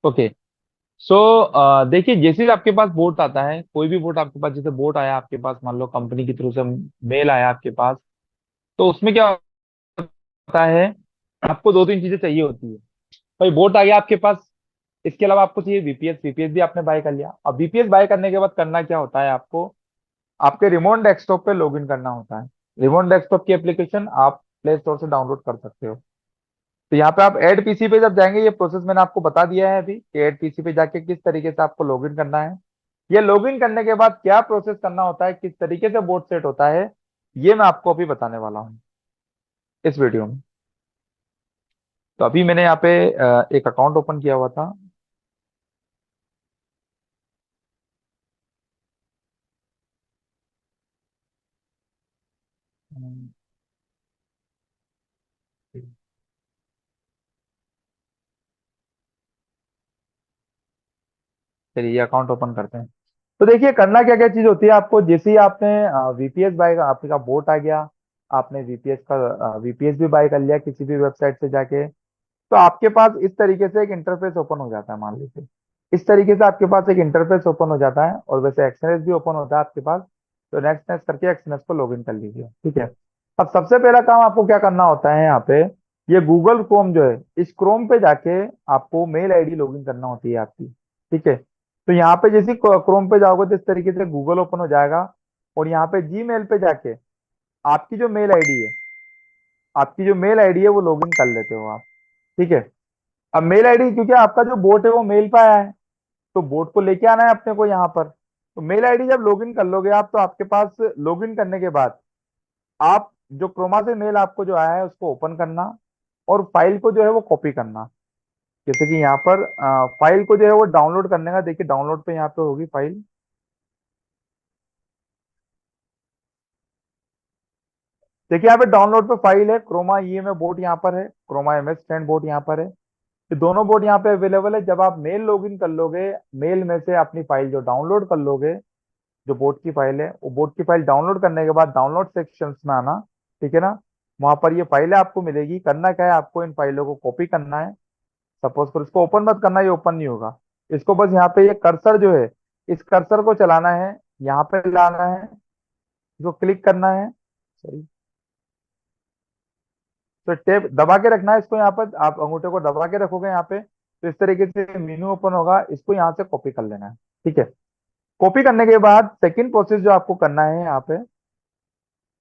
Okay. सो देखिए, जैसे ही आपके पास बोट आता है, कोई भी बोट आपके पास, जैसे बोट आया आपके पास, मान लो कंपनी की थ्रू से मेल आया आपके पास, तो उसमें क्या होता है, आपको दो तीन चीजें चाहिए होती है। भाई बोट आ गया आपके पास, इसके अलावा आपको चाहिए वीपीएस। वीपीएस भी आपने बाय कर लिया। अब वीपीएस बाय करने के बाद करना क्या होता है आपको, आपके रिमोट डेस्कटॉप पे लॉगिन करना होता है। रिमोट डेस्कटॉप की एप्लीकेशन आप प्ले स्टोर से डाउनलोड कर सकते हो। तो यहाँ पे आप ऐड पीसी पे जब जाएंगे, ये प्रोसेस मैंने आपको बता दिया है अभी कि ऐड पीसी पे जाके किस तरीके से आपको लॉगिन करना है। ये लॉगिन करने के बाद क्या प्रोसेस करना होता है, किस तरीके से बोट सेट होता है, ये मैं आपको अभी बताने वाला हूँ इस वीडियो में। तो अभी मैंने यहाँ पे एक अकाउंट ओपन किया हुआ था। हम्म, चलिए ये अकाउंट ओपन करते हैं। तो देखिए करना क्या क्या चीज होती है आपको, जैसे ही आपने वीपीएस बाय का आपका बोट आ गया, आपने वीपीएस भी बाय कर लिया किसी भी वेबसाइट से जाके, तो आपके पास इस तरीके से एक इंटरफेस ओपन हो जाता है। मान लीजिए इस तरीके से आपके पास एक इंटरफेस ओपन हो जाता है, और वैसे एक्सएनएस भी ओपन होता है आपके पास। तो नेक्स्ट नेक्स्ट करके एक्सएनएस को लॉगिन कर लीजिए, ठीक है। अब सबसे पहला काम आपको क्या करना होता है, यहाँ पे ये गूगल क्रोम जो है, इस क्रोम पे जाके आपको मेल आईडी लॉगिन करना होती है आपकी, ठीक है। तो यहाँ पे जैसे क्रोम पे जाओगे तो इस तरीके से गूगल ओपन हो जाएगा, और यहाँ पे जीमेल पे जाके आपकी जो मेल आईडी है, वो लॉगिन कर लेते हो आप, ठीक है। अब मेल आईडी, क्योंकि आपका जो बोट है वो मेल पे आया है, तो बोट को लेके आना है अपने को यहाँ पर। तो मेल आईडी जब लॉगिन कर लोगे आप, तो आपके पास लॉगिन करने के बाद आप जो क्रोमा से मेल आपको जो आया है उसको ओपन करना, और फाइल को जो है वो कॉपी करना। जैसे कि यहाँ पर फाइल को जो है वो डाउनलोड करने का, देखिए डाउनलोड पे यहाँ पे होगी फाइल। देखिए यहाँ पे डाउनलोड पे फाइल है, क्रोमा ईएमए बोट यहाँ पर है, क्रोमा एमएस स्टैंड बोट यहाँ पर है। ये दोनों बोट यहाँ पे अवेलेबल है। जब आप मेल लॉगिन कर लोगे, मेल में से अपनी फाइल जो डाउनलोड कर लोगे, जो बोट की फाइल है, वो बोट की फाइल डाउनलोड करने के बाद डाउनलोड सेक्शन में आना, ठीक है ना। वहां पर ये फाइलें आपको मिलेगी। करना क्या है, आपको इन फाइलों को कॉपी करना है। सपोज कर, इसको ओपन मत करना, ये ओपन नहीं होगा। इसको बस यहाँ पे ये कर्सर जो है, इस कर्सर को चलाना है, यहाँ पे लाना है, इसको क्लिक करना है, सही। तो टेप दबा के रखना है इसको, यहाँ पर आप अंगूठे को दबा के रखोगे यहाँ पे, तो इस तरीके से मेन्यू ओपन होगा। इसको यहाँ से कॉपी कर लेना है, ठीक है। कॉपी करने के बाद सेकंड प्रोसेस जो आपको करना है यहाँ पे,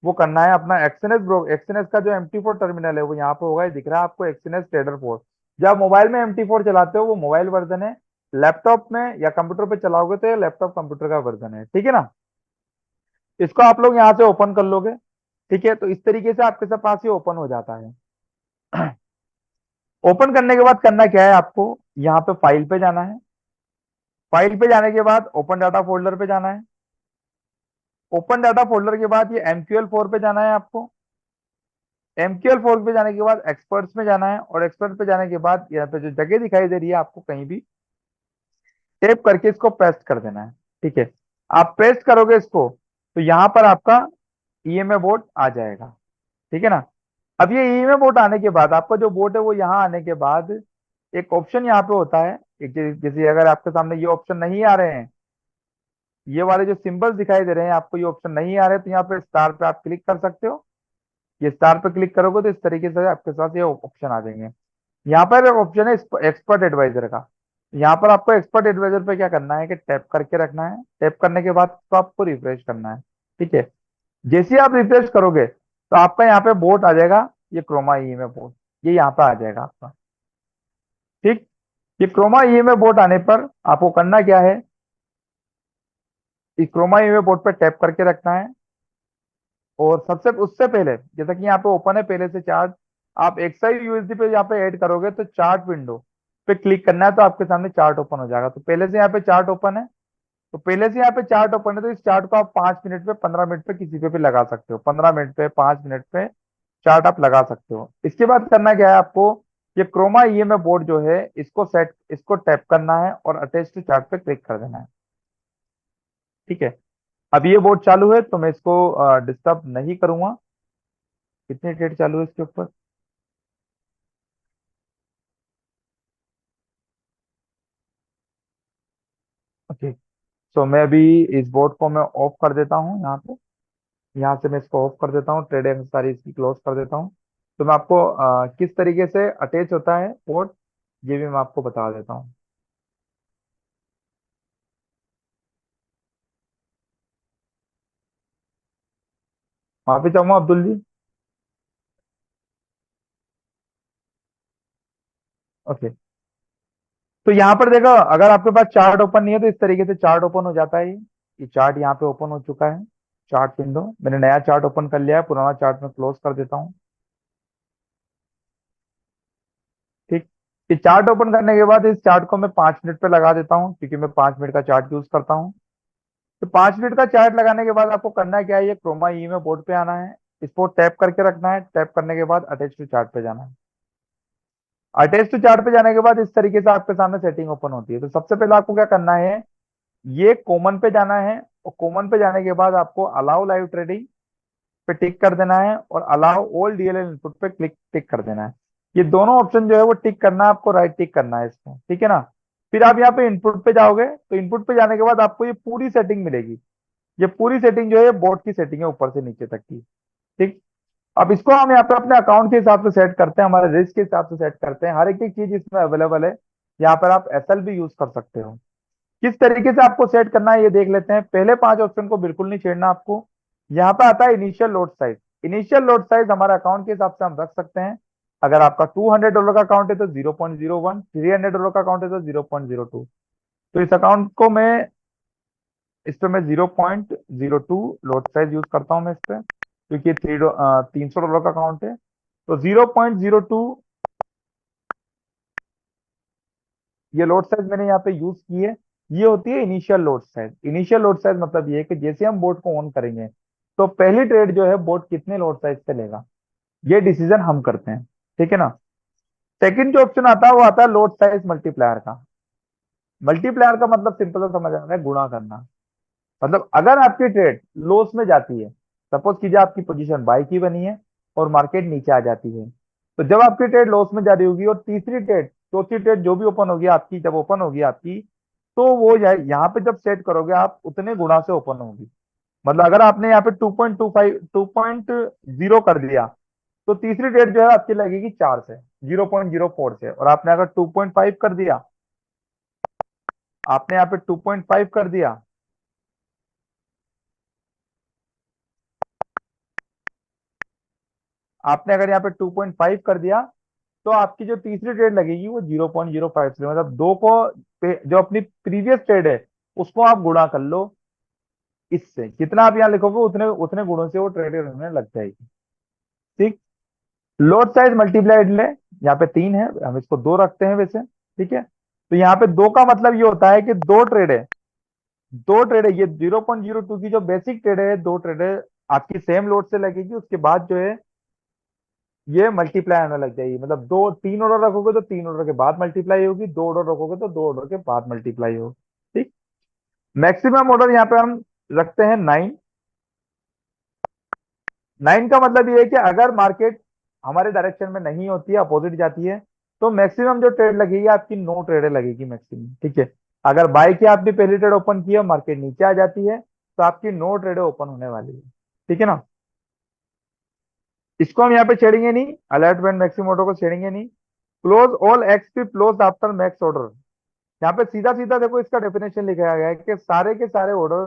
वो करना है अपना एक्सएनएस ब्रो। एक्सएनएस का जो MT4 टर्मिनल है वो यहाँ पे होगा, ये दिख रहा है आपको, एक्सएनएस ट्रेडर 4। जब आप मोबाइल में MT4 चलाते हो, वो मोबाइल वर्जन है। लैपटॉप में या कंप्यूटर पे चलाओगे तो ये लैपटॉप कंप्यूटर का वर्जन है, ठीक है ना। इसको आप लोग यहाँ से ओपन कर लोगे, ठीक है। तो इस तरीके से आपके सब पास ये ओपन हो जाता है। ओपन करने के बाद करना क्या है आपको, यहाँ पे फाइल पे जाना है। फाइल पे जाने के बाद ओपन डाटा फोल्डर पे जाना है। ओपन डाटा फोल्डर के बाद ये MQL4 पे जाना है आपको। MQL4 पे जाने के बाद एक्सपर्ट्स में जाना है, और एक्सपर्ट पे जाने के बाद यहाँ पे जो जगह दिखाई दे रही है आपको, कहीं भी टेप करके इसको पेस्ट कर देना है, ठीक है। आप पेस्ट करोगे इसको, तो यहाँ पर आपका ईएमए बोर्ड आ जाएगा, ठीक है ना। अब ये ईएमए बोर्ड आने के बाद आपका जो बोर्ड है वो यहाँ आने के बाद एक ऑप्शन यहाँ पे होता है। एक जैसे अगर आपके सामने ये ऑप्शन नहीं आ रहे हैं, ये वाले जो सिंबल्स दिखाई दे रहे हैं आपको, ये ऑप्शन नहीं आ रहे, तो यहाँ पे स्टार पे आप क्लिक कर सकते हो। ये स्टार पे क्लिक करोगे तो इस तरीके से आपके साथ ये ऑप्शन आ जाएंगे। यहाँ पर एक ऑप्शन है एक्सपर्ट एडवाइजर का। यहाँ पर आपको एक्सपर्ट एडवाइजर पे क्या करना है कि टैप करके रखना है। टैप करने के बाद तो आपको रिफ्रेश करना है, ठीक है। जैसे ही आप रिफ्रेश करोगे तो आपका यहाँ पे बोट आ जाएगा, ये क्रोमा ई में बोट, ये यहाँ पे आ जाएगा आपका, ठीक। ये क्रोमा ई में बोट आने पर आपको करना क्या है, इस क्रोमा ई में बोट पे टैप करके रखना है। और सबसे उससे पहले, जैसा कि यहाँ पे ओपन है पहले से चार्ट, आप एक्सआई यूएसडी पे यहाँ पे ऐड करोगे तो चार्ट विंडो पे क्लिक करना है, तो आपके सामने चार्ट ओपन हो जाएगा। तो पहले से यहाँ पे चार्ट ओपन है, तो पहले से यहाँ पे चार्ट ओपन है, तो इस चार्ट को आप 5 मिनट पे, 15 मिनट पे, किसी पे भी लगा सकते हो। 15 मिनट पे, 5 मिनट पे चार्ट आप लगा सकते हो। इसके बाद करना क्या है आपको, ये क्रोमा ईएमए बोर्ड जो है, इसको टैप करना है और अटैच टू चार्ट पे क्लिक कर देना है, ठीक है। अब ये बोर्ड चालू है तो मैं इसको डिस्टर्ब नहीं करूंगा। कितनी डेट चालू है इसके ऊपर, ओके। सो मैं अभी इस बोर्ड को मैं ऑफ कर देता हूँ यहाँ पे। यहाँ से मैं इसको ऑफ कर देता हूँ, ट्रेडिंग सारी इसकी क्लोज कर देता हूँ। तो मैं आपको किस तरीके से अटैच होता है पोर्ट, ये भी मैं आपको बता देता हूँ। माफी चाहूंगा अब्दुल जी। ओके। तो यहाँ पर देखो, अगर आपके पास चार्ट ओपन नहीं है तो इस तरीके से चार्ट ओपन हो जाता है। ये चार्ट यहाँ पे ओपन हो चुका है। चार्ट विंडो मैंने नया चार्ट ओपन कर लिया है, पुराना चार्ट में क्लोज कर देता हूँ। ठीक। ये चार्ट ओपन करने के बाद इस चार्ट को मैं 5 मिनट पे लगा देता हूँ, क्योंकि मैं 5 मिनट का चार्ट यूज करता हूँ। तो 5 मिनट का चार्ट लगाने के बाद आपको करना क्या है, ये क्रोमा ई में बोर्ड पे आना है। इसको टैप करके रखना है, टैप करने के बाद अटैच टू चार्ट पे जाना है। अटैच टू चार्ट पे जाने के बाद इस तरीके से आपके सामने सेटिंग ओपन होती है। तो सबसे पहले आपको क्या करना है, ये कॉमन पे जाना है, और कॉमन पे जाने के बाद आपको अलाउ लाइव ट्रेडिंग पे टिक कर देना है, और अलाउ ऑल डीएलएल इनपुट पे क्लिक टिक कर देना है। ये दोनों ऑप्शन जो है वो टिक करना है आपको, राइट टिक करना है इसको, ठीक है ना। फिर आप यहाँ पे इनपुट पे जाओगे, तो इनपुट पे जाने के बाद आपको ये पूरी सेटिंग मिलेगी। ये पूरी सेटिंग जो है बोर्ड की सेटिंग है, ऊपर से नीचे तक की। ठीक। अब इसको हम यहाँ पे अपने अकाउंट के हिसाब से सेट करते हैं, हमारे रिस्क के हिसाब से सेट करते हैं। हर एक एक चीज इसमें अवेलेबल है। यहाँ पर आप एसएल भी यूज कर सकते हो। किस तरीके से आपको सेट करना है ये देख लेते हैं। पहले 5 ऑप्शन को बिल्कुल नहीं छेड़ना आपको। यहाँ पे आता है initial load size. Initial load size हमारे अकाउंट के हिसाब से हम रख सकते हैं। अगर आपका $200 का अकाउंट है तो 0.01, $300 का अकाउंट है तो 0.02। तो इस अकाउंट को मैं, इस पे मैं 0.02 लोड साइज यूज करता हूँ मैं इस पे, क्योंकि $300 का अकाउंट है। तो 0.02 ये लोड साइज मैंने यहाँ पे यूज की है। ये होती है initial load size. Initial load size मतलब ये है कि जैसे हम बोट को ऑन करेंगे, तो पहली ट्रेड जो है बोट कितने लोड साइज पे लेगा, ये डिसीजन हम करते हैं। ठीक है ना। सेकंड जो ऑप्शन आता है वो आता है लोड साइज मल्टीप्लायर का। मल्टीप्लायर का मतलब सिंपल सा समझ आना है, गुणा करना। मतलब अगर आपकी ट्रेड लॉस में जाती है, सपोज कीजिए आपकी पोजीशन बाई की बनी है और मार्केट नीचे आ जाती है, तो जब आपकी ट्रेड लॉस में जा रही होगी और तीसरी ट्रेड चौथी ट्रेड जो भी ओपन होगी आपकी, जब ओपन होगी आपकी, तो वो यहाँ पे जब सेट करोगे आप उतने गुणा से ओपन होगी। मतलब अगर आपने यहाँ पे 2.25 2.0 कर दिया, तो तीसरी ट्रेड जो है आपकी लगेगी 4 से, 0.04 से। और आपने अगर 2.5 कर दिया, आपने यहाँ पे 2.5 कर दिया, आपने अगर यहाँ पे 2.5 कर दिया, तो आपकी जो तीसरी ट्रेड लगेगी वो 0.05 से, मतलब दो को जो अपनी प्रीवियस ट्रेड है उसको आप गुणा कर लो इससे। जितना आप यहाँ लिखोगे उतने उतने गुणों से वो ट्रेड होने लग जाएगी। ठीक। लोड साइज मल्टीप्लाइड ले, यहाँ पे 3 है, हम इसको 2 रखते हैं वैसे। ठीक है। तो यहाँ पे 2 का मतलब ये होता है कि दो ट्रेड है, दो ट्रेड है। ये 0.02 की जो बेसिक ट्रेड है, दो ट्रेड है आपकी सेम लोड से लगेगी। उसके बाद जो है ये मल्टीप्लाई होने लग जाएगी। मतलब दो तीन ऑर्डर रखोगे तो तीन ऑर्डर के बाद मल्टीप्लाई होगी, दो ऑर्डर रखोगे तो दो ऑर्डर के बाद मल्टीप्लाई होगी। ठीक। मैक्सिमम ऑर्डर यहाँ पे हम रखते हैं 9। 9 का मतलब ये है कि अगर मार्केट हमारे डायरेक्शन में नहीं होती है, अपोजिट जाती है, तो मैक्सिमम जो ट्रेड लगेगी आपकी 9 ट्रेडें लगेगी मैक्सिमम। ठीक है। अगर बाय की आपने पहली ट्रेड ओपन की है, मार्केट नीचे आ जाती है, तो आपकी 9 ट्रेडें ओपन होने वाली है। ठीक है ना। इसको हम यहाँ पे छेड़ेंगे नहीं, अलर्ट व्हेन मैक्सिमम ऑर्डर को छेड़ेंगे नहीं। Close all XP close after max order. यहाँ पे सीधा सीधा देखो इसका डेफिनेशन लिखा गया है कि सारे के सारे ऑर्डर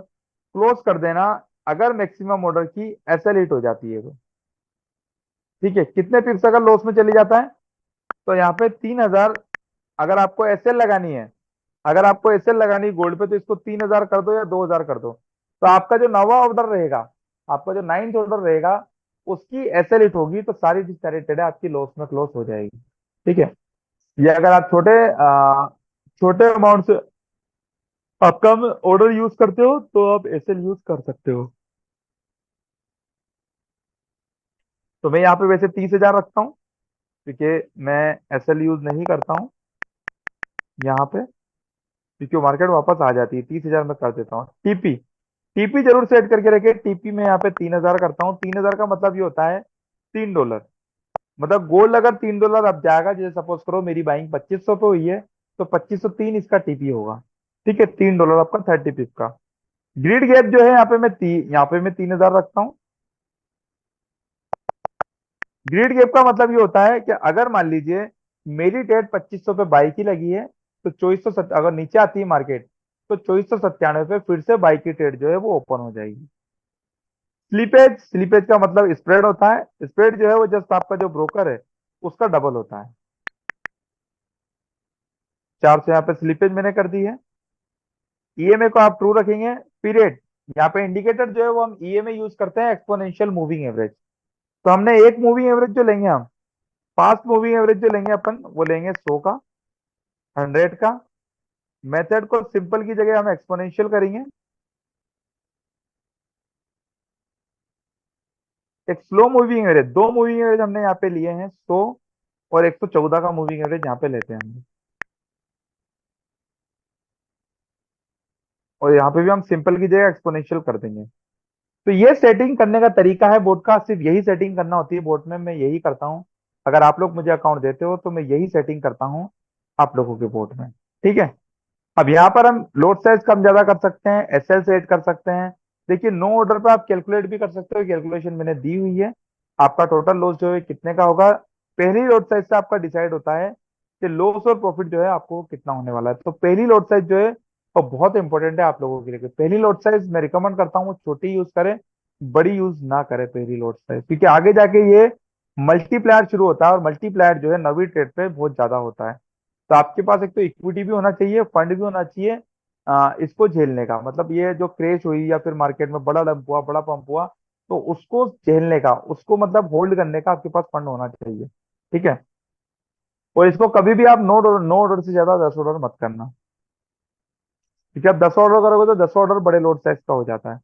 क्लोज कर देना अगर मैक्सिमम ऑर्डर की एसएल हिट हो जाती है तो। ठीक है। कितने पिप्स अगर लॉस में चली जाता है, तो यहाँ पे 3000। अगर आपको एसएल लगानी है, अगर आपको एसएल लगानी है गोल्ड पे, तो इसको 3000 कर दो या 2000 कर दो, तो आपका जो नवा ऑर्डर रहेगा, आपका जो 9th ऑर्डर रहेगा, उसकी एसएल हिट होगी तो सारी की सारी ट्रेडें आपकी लॉस में क्लोज हो जाएगी। ठीक है। ये अगर आप छोटे अमाउंट से आप कम ऑर्डर यूज करते हो तो आप एसएल यूज कर सकते हो। तो मैं यहाँ पे वैसे 30,000 रखता हूँ, क्योंकि मैं एसएल यूज नहीं करता हूँ यहाँ पे, क्योंकि मार्केट वापस आ जाती है। 30,000 में कर देता हूँ। टीपी, टीपी जरूर सेट करके रखे। टीपी में यहाँ पे 3,000 करता हूँ। 3,000 का मतलब ये होता है $3। मतलब गोल्ड अगर $3 अब जाएगा, जैसे सपोज करो मेरी बाइंग 2500 पे हुई है, तो 2503 इसका टीपी होगा। ठीक है, $3 आपका 30 पिप का। ग्रिड गैप जो है यहाँ पे मैं 3,000 रखता हूँ। ग्रिड गैप का मतलब ये होता है कि अगर मान लीजिए मेरी ट्रेड 2500 पे बाई की लगी है, तो 2400, अगर नीचे आती है मार्केट, तो 2497 पे फिर से बाई की ट्रेड जो है वो ओपन हो जाएगी। स्लीपेज, स्लीपेज का मतलब स्प्रेड होता है। स्प्रेड जो है वो जस्ट आपका जो ब्रोकर है उसका डबल होता है। 400 यहाँ पे स्लीपेज मैंने कर दी है। ईएमए को आप ट्रू रखेंगे। पीरियड, यहाँ पे इंडिकेटर जो है वो हम ईएमए यूज करते हैं, एक्सपोनेंशियल मूविंग एवरेज। तो हमने एक मूविंग एवरेज जो लेंगे हम, पास्ट मूविंग एवरेज जो लेंगे अपन, वो लेंगे 100 का, 100 का। मेथड को सिंपल की जगह हम एक्सपोनेंशियल करेंगे। एक स्लो मूविंग एवरेज, दो मूविंग एवरेज हमने यहाँ पे लिए हैं, 100 और 114 का मूविंग एवरेज यहाँ पे लेते हैं हम। और यहाँ पे भी हम सिंपल की जगह एक्सपोनेंशियल कर देंगे। तो ये सेटिंग करने का तरीका है बोट का, सिर्फ यही सेटिंग करना होती है बोट में, मैं यही करता हूँ। अगर आप लोग मुझे अकाउंट देते हो तो मैं यही सेटिंग करता हूँ आप लोगों के बोट में। ठीक है। अब यहाँ पर हम लोड साइज कम ज्यादा कर सकते हैं, एसएल से ऐड कर सकते हैं। देखिए, नो ऑर्डर पे आप कैलकुलेट भी कर सकते हो, कैलकुलेशन मैंने दी हुई है। आपका टोटल लॉस जो है कितने का होगा, पहली लोड साइज से आपका डिसाइड होता है कि लॉस और प्रॉफिट जो है आपको कितना होने वाला है। तो पहली लोड साइज जो है वो बहुत इंपॉर्टेंट है आप लोगों के लिए। पहली लोड साइज मैं रिकमेंड करता हूँ छोटी यूज करें, बड़ी यूज ना करें पहली लोड साइज, क्योंकि आगे जाके ये मल्टीप्लायर शुरू होता है, और मल्टीप्लायर जो है नवी ट्रेड पे बहुत ज्यादा होता है। तो आपके पास एक तो इक्विटी भी होना चाहिए, फंड भी होना चाहिए, इसको झेलने का, मतलब ये जो क्रेश हुई या फिर मार्केट में बड़ा डंप हुआ, बड़ा पंप हुआ, तो उसको झेलने का, उसको मतलब होल्ड करने का आपके पास फंड होना चाहिए। ठीक है। और इसको कभी भी आप नो ऑर्डर से ज्यादा 10 ऑर्डर मत करना, क्योंकि आप 10 ऑर्डर करोगे तो 10 ऑर्डर बड़े लोड साइज का हो जाता है।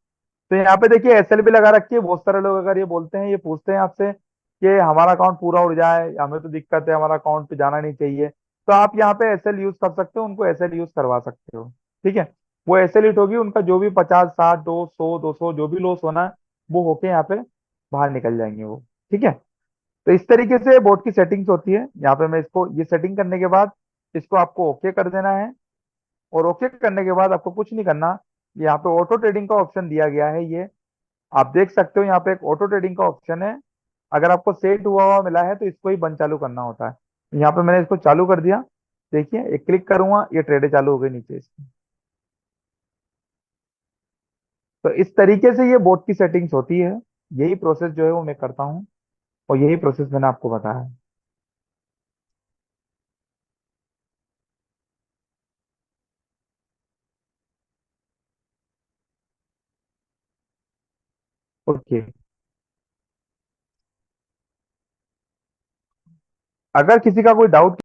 तो यहाँ पे देखिए एसएल भी लगा रखी है। बहुत सारे लोग अगर ये बोलते हैं, ये पूछते हैं आपसे कि हमारा अकाउंट पूरा उड़ जाए, हमें तो दिक्कत है, हमारा अकाउंट पे जाना नहीं चाहिए, तो आप यहाँ पे एसएल यूज कर सकते हो, उनको एसएल यूज करवा सकते हो। ठीक है। वो एसएल हिट होगी, उनका जो भी 50, 60, 200, जो भी लॉस होना है वो होके यहाँ पे बाहर निकल जाएंगे वो। ठीक है। तो इस तरीके से बोर्ड की सेटिंग्स होती है। यहाँ पे मैं इसको, ये सेटिंग करने के बाद इसको आपको ओके कर देना है। और ओके करने के बाद आपको कुछ नहीं करना। यहाँ पे ऑटो ट्रेडिंग का ऑप्शन दिया गया है, ये आप देख सकते हो। यहाँ पे एक ऑटो ट्रेडिंग का ऑप्शन है। अगर आपको सेट हुआ हुआ मिला है तो इसको ही बंद चालू करना होता है। यहाँ पे मैंने इसको चालू कर दिया। देखिए, एक क्लिक करूंगा, ये ट्रेडें चालू हो गई नीचे इसकी। तो इस तरीके से ये बोट की सेटिंग्स होती है। यही प्रोसेस जो है वो मैं करता हूँ, और यही प्रोसेस मैंने आपको बताया है। ओके। अगर किसी का कोई डाउट